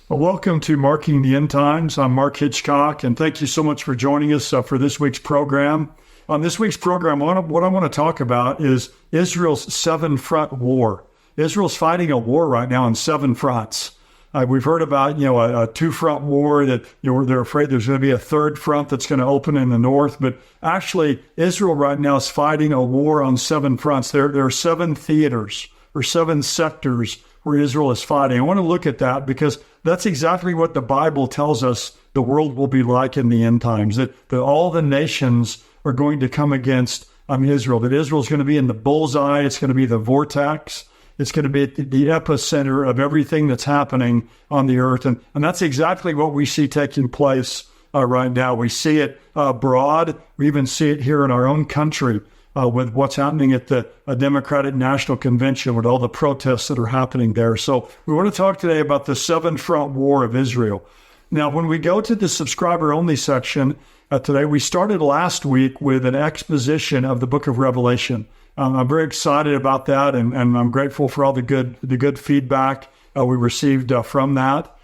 Well, welcome to Marking the End Times. I'm Mark Hitchcock, and thank you so much for joining us for this week's program. On this week's program, what I want to talk about is Israel's seven-front war. Israel's fighting a war right now on seven fronts. We've heard about, a two-front war that they're afraid there's going to be a third front that's going to open in the north. But actually, Israel right now is fighting a war on seven fronts. There are seven theaters or seven sectors where Israel is fighting. I want to look at that because that's exactly what the Bible tells us the world will be like in the end times, that all the nations are going to come against Israel, that Israel is going to be in the bullseye, it's going to be the vortex, it's going to be the epicenter of everything that's happening on the earth. And that's exactly what we see taking place right now. We see it abroad. We even see it here in our own country with what's happening at the Democratic National Convention with all the protests that are happening there. So we want to talk today about the seven-front war of Israel. Now, when we go to the subscriber-only section today, we started last week with an exposition of the book of Revelation. I'm very excited about that, and I'm grateful for all the good feedback we received from that.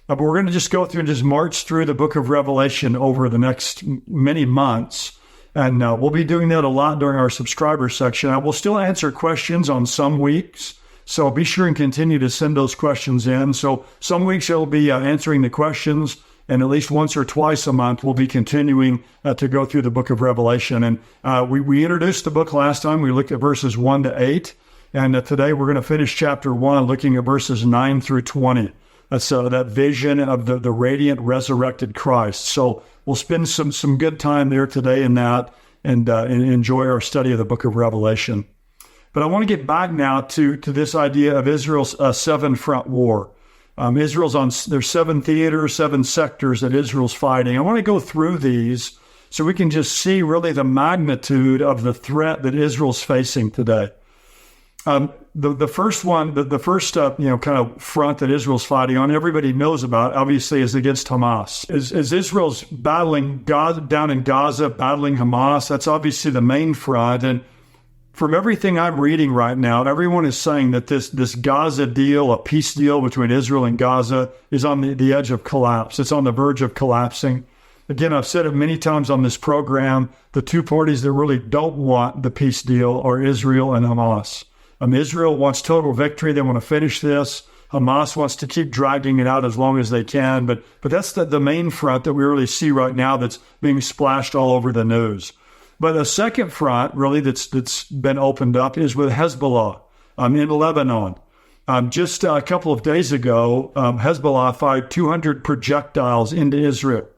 But we're going to just go through and just march through the book of Revelation over the next many months. And we'll be doing that a lot during our subscriber section. I will still answer questions on some weeks, so be sure and continue to send those questions in. So some weeks I'll be answering the questions, and at least once or twice a month we'll be continuing to go through the book of Revelation. And we introduced the book last time. We looked at verses 1 to 8, and today we're going to finish chapter 1, looking at verses 9 through 20. That's that vision of the radiant resurrected Christ. So we'll spend some good time there today in that and enjoy our study of the book of Revelation. But I want to get back now to this idea of Israel's seven-front war. Israel's on, there's seven theaters, seven sectors that Israel's fighting. I want to go through these so we can just see really the magnitude of the threat that Israel's facing today. The first one, the first kind of front that Israel's fighting on, everybody knows about, obviously, is against Hamas. As Israel's battling down in Gaza, battling Hamas, that's obviously the main front. And from everything I'm reading right now, everyone is saying that this Gaza deal, a peace deal between Israel and Gaza, is on the edge of collapse. It's on the verge of collapsing. Again, I've said it many times on this program, the two parties that really don't want the peace deal are Israel and Hamas. Israel wants total victory. They want to finish this. Hamas wants to keep dragging it out as long as they can. But that's the main front that we really see right now that's being splashed all over the news. But the second front, really, that's been opened up is with Hezbollah in Lebanon. Just a couple of days ago, Hezbollah fired 200 projectiles into Israel.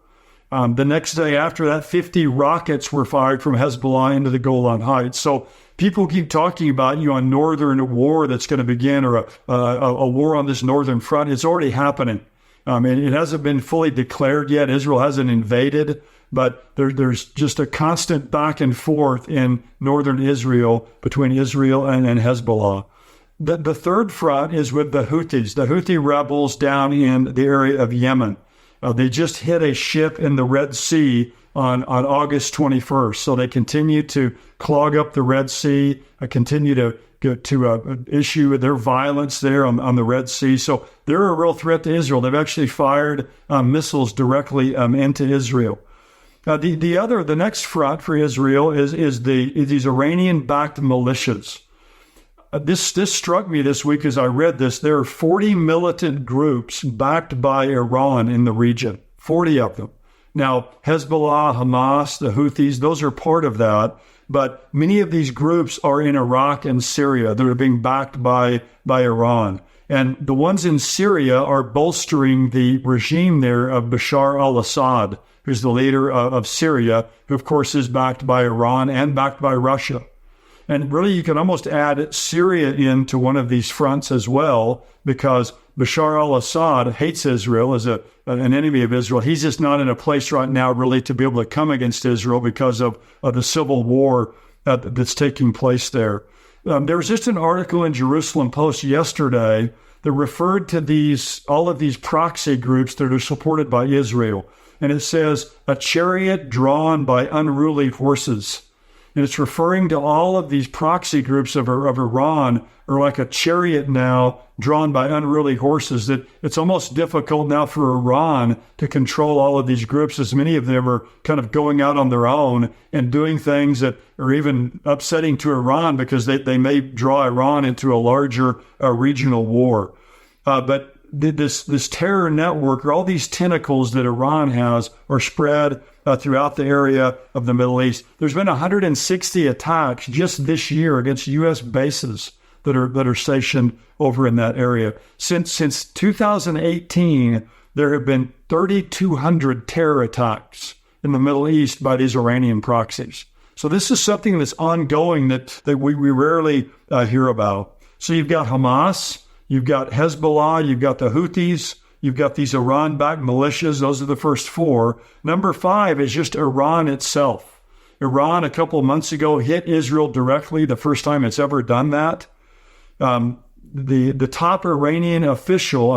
The next day after that, 50 rockets were fired from Hezbollah into the Golan Heights. So people keep talking about a northern war that's going to begin, or a war on this northern front. It's already happening. It hasn't been fully declared yet. Israel hasn't invaded, but there's just a constant back and forth in northern Israel between Israel and Hezbollah. The third front is with the Houthis, the Houthi rebels down in the area of Yemen. They just hit a ship in the Red Sea on August 21st. So they continue to clog up the Red Sea, continue to issue their violence there on the Red Sea. So they're a real threat to Israel. They've actually fired missiles directly into Israel. The next front for Israel is these Iranian-backed militias. This struck me this week as I read this. There are 40 militant groups backed by Iran in the region, 40 of them. Now, Hezbollah, Hamas, the Houthis, those are part of that. But many of these groups are in Iraq and Syria. They're being backed by Iran. And the ones in Syria are bolstering the regime there of Bashar al-Assad, who's the leader of Syria, who, of course, is backed by Iran and backed by Russia. And really, you can almost add Syria into one of these fronts as well, because Bashar al-Assad hates Israel as an enemy of Israel. He's just not in a place right now really to be able to come against Israel because of the civil war that's taking place there. There was just an article in Jerusalem Post yesterday that referred to all of these proxy groups that are supported by Israel. And it says, a chariot drawn by unruly horses. And it's referring to all of these proxy groups of Iran are like a chariot now drawn by unruly horses, that it's almost difficult now for Iran to control all of these groups, as many of them are kind of going out on their own and doing things that are even upsetting to Iran because they may draw Iran into a larger regional war. But this terror network, or all these tentacles that Iran has, are spread throughout the area of the Middle East. There's been 160 attacks just this year against U.S. bases that are stationed over in that area. Since 2018, there have been 3,200 terror attacks in the Middle East by these Iranian proxies. So this is something that's ongoing that we rarely hear about. So you've got Hamas, you've got Hezbollah, you've got the Houthis, you've got these Iran-backed militias. Those are the first four. Number 5 is just Iran itself. Iran, a couple of months ago, hit Israel directly, the first time it's ever done that. The top Iranian official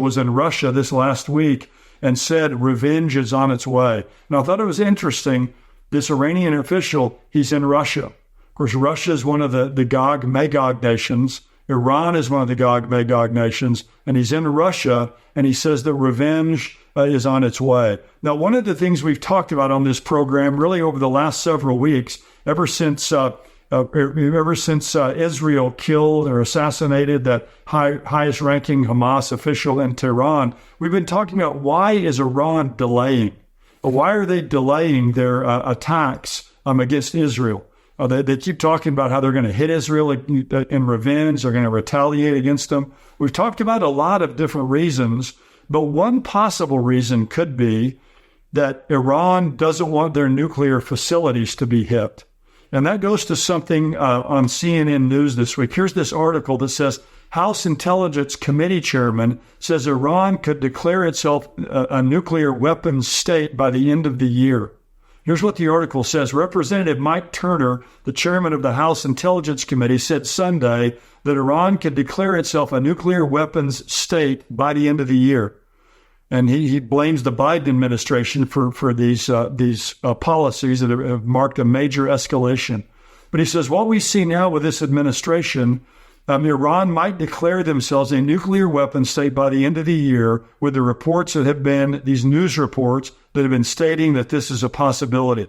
was in Russia this last week and said revenge is on its way. And I thought it was interesting, this Iranian official, he's in Russia. Of course, Russia is one of the Gog Magog nations. Iran is one of the Gog Magog nations, and he's in Russia, and he says that revenge is on its way. Now, one of the things we've talked about on this program really over the last several weeks, ever since Israel killed or assassinated that highest-ranking Hamas official in Tehran, we've been talking about why is Iran delaying? Why are they delaying their attacks against Israel? They keep talking about how they're going to hit Israel in revenge. They're going to retaliate against them. We've talked about a lot of different reasons, but one possible reason could be that Iran doesn't want their nuclear facilities to be hit. And that goes to something on CNN News this week. Here's this article that says, House Intelligence Committee Chairman says Iran could declare itself a nuclear weapons state by the end of the year. Here's what the article says. Representative Mike Turner, the chairman of the House Intelligence Committee, said Sunday that Iran could declare itself a nuclear weapons state by the end of the year. And he blames the Biden administration for these policies that have marked a major escalation. But he says, what we see now with this administration, Iran might declare themselves a nuclear weapons state by the end of the year, with the reports that have been, these news reports that have been stating that this is a possibility.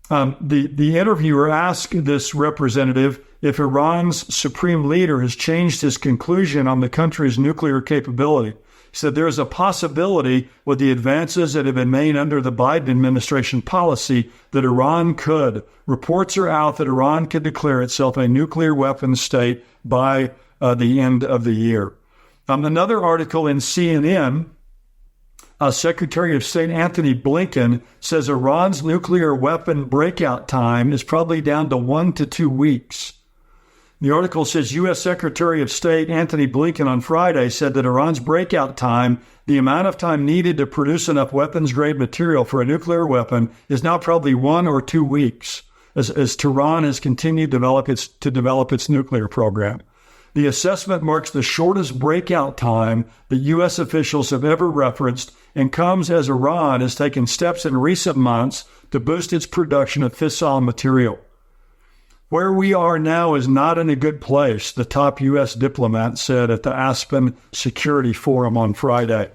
The interviewer asked this representative if Iran's supreme leader has changed his conclusion on the country's nuclear capability. He said there is a possibility with the advances that have been made under the Biden administration policy that Iran could. Reports are out that Iran could declare itself a nuclear weapons state by the end of the year. Another article in CNN, Secretary of State Anthony Blinken says Iran's nuclear weapon breakout time is probably down to 1 to 2 weeks. The article says U.S. Secretary of State Anthony Blinken on Friday said that Iran's breakout time, the amount of time needed to produce enough weapons-grade material for a nuclear weapon, is now probably 1 or 2 weeks, as Tehran has continued to develop its nuclear program. The assessment marks the shortest breakout time that U.S. officials have ever referenced and comes as Iran has taken steps in recent months to boost its production of fissile material. Where we are now is not in a good place, the top U.S. diplomat said at the Aspen Security Forum on Friday.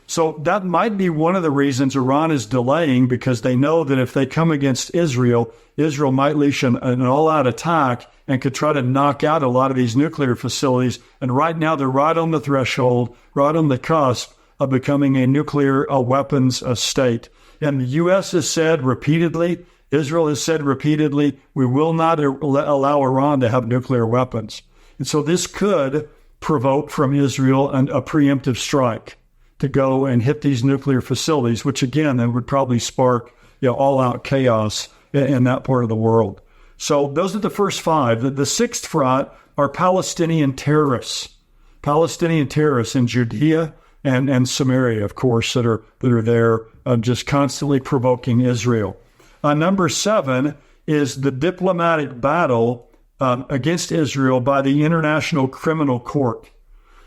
So that might be one of the reasons Iran is delaying, because they know that if they come against Israel, Israel might launch an all-out attack and could try to knock out a lot of these nuclear facilities. And right now they're right on the threshold, right on the cusp of becoming a nuclear weapons state. And the U.S. has said repeatedly, Israel has said repeatedly, we will not allow Iran to have nuclear weapons. And so this could provoke from Israel a preemptive strike to go and hit these nuclear facilities, which again, then would probably spark all-out chaos in that part of the world. So those are the first 5. The sixth front are Palestinian terrorists in Judea and Samaria, of course, that are there just constantly provoking Israel. Number 7 is the diplomatic battle against Israel by the International Criminal Court.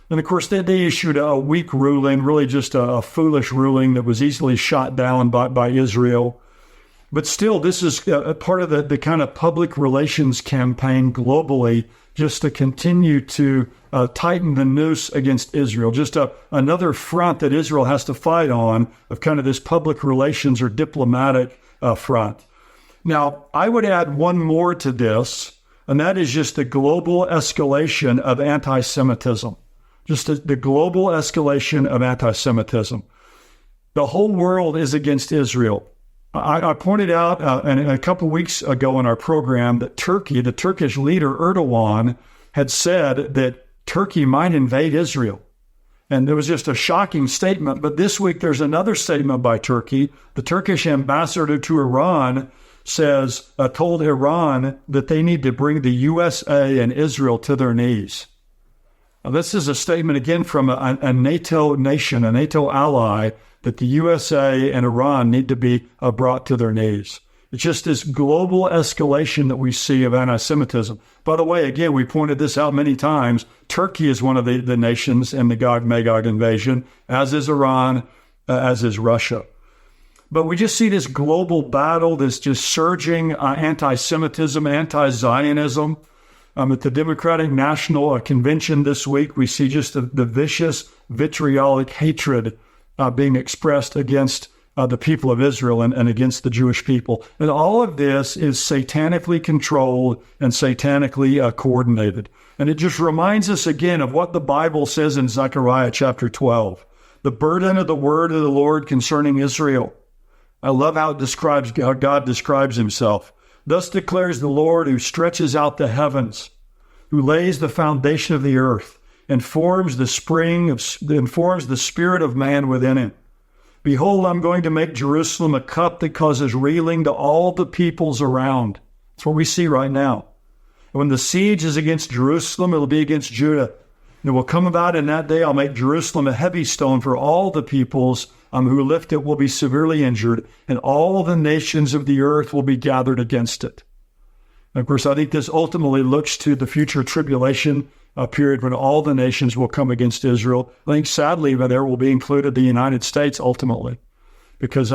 And of course, they issued a weak ruling, really just a foolish ruling that was easily shot down by Israel. But still, this is a part of the kind of public relations campaign globally, just to continue to tighten the noose against Israel, just another front that Israel has to fight on of kind of this public relations or diplomatic front. Now, I would add one more to this, and that is just the global escalation of anti-Semitism. Just the global escalation of anti-Semitism. The whole world is against Israel. I pointed out a couple of weeks ago in our program that Turkey, the Turkish leader Erdogan, had said that Turkey might invade Israel. And there was just a shocking statement. But this week there's another statement by Turkey. The Turkish ambassador to Iran told Iran that they need to bring the USA and Israel to their knees. Now, this is a statement again from a NATO nation, a NATO ally, that the USA and Iran need to be brought to their knees. It's just this global escalation that we see of anti-Semitism. By the way, again, we pointed this out many times. Turkey is one of the nations in the Gog-Magog invasion, as is Iran, as is Russia. But we just see this global battle, this just surging anti-Semitism, anti-Zionism. At the Democratic National Convention this week, we see just the vicious, vitriolic hatred being expressed against the people of Israel and against the Jewish people. And all of this is satanically controlled and satanically coordinated. And it just reminds us again of what the Bible says in Zechariah chapter 12. The burden of the word of the Lord concerning Israel. I love how God describes himself. Thus declares the Lord, who stretches out the heavens, who lays the foundation of the earth, and forms the spirit of man within him. Behold, I'm going to make Jerusalem a cup that causes reeling to all the peoples around. That's what we see right now. And when the siege is against Jerusalem, it'll be against Judah. And it will come about in that day, I'll make Jerusalem a heavy stone for all the peoples who lift it will be severely injured, and all the nations of the earth will be gathered against it. And of course, I think this ultimately looks to the future tribulation period when all the nations will come against Israel. I think sadly there will be included the United States ultimately, because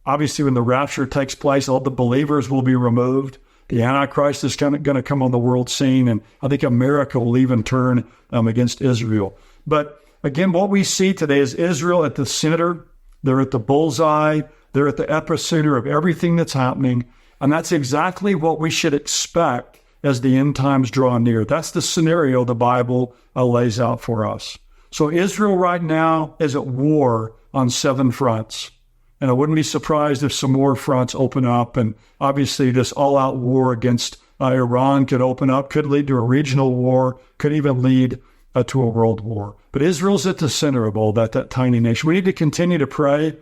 obviously when the rapture takes place, all the believers will be removed. The Antichrist is going to come on the world scene, and I think America will even turn against Israel. But again, what we see today is Israel at the center. They're at the bullseye. They're at the epicenter of everything that's happening. And that's exactly what we should expect as the end times draw near. That's the scenario the Bible lays out for us. So Israel right now is at war on 7 fronts. And I wouldn't be surprised if some more fronts open up. And obviously this all-out war against Iran could open up, could lead to a regional war, could even lead to a world war. But Israel's at the center of all that tiny nation. We need to continue to pray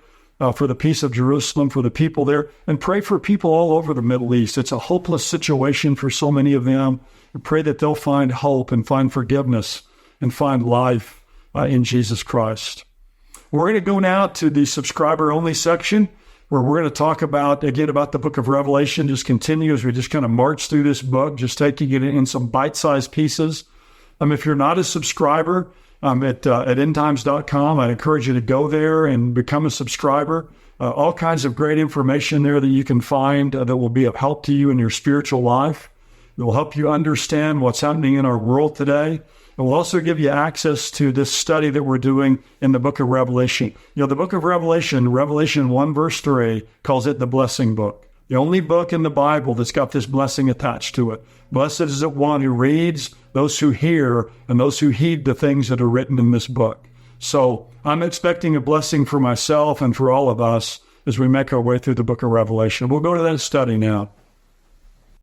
for the peace of Jerusalem, for the people there, and pray for people all over the Middle East. It's a hopeless situation for so many of them. And pray that they'll find hope and find forgiveness and find life in Jesus Christ. We're going to go now to the subscriber-only section, where we're going to talk about the book of Revelation. Just continue as we just kind of march through this book, just taking it in some bite-sized pieces. If you're not a subscriber at endtimes.com, I encourage you to go there and become a subscriber. All kinds of great information there that you can find that will be of help to you in your spiritual life. It will help you understand what's happening in our world today. It will also give you access to this study that we're doing in the book of Revelation. The book of Revelation, Revelation 1 verse 3, calls it the blessing book. The only book in the Bible that's got this blessing attached to it. Blessed is the one who reads, those who hear, and those who heed the things that are written in this book. So I'm expecting a blessing for myself and for all of us as we make our way through the book of Revelation. We'll go to that study now.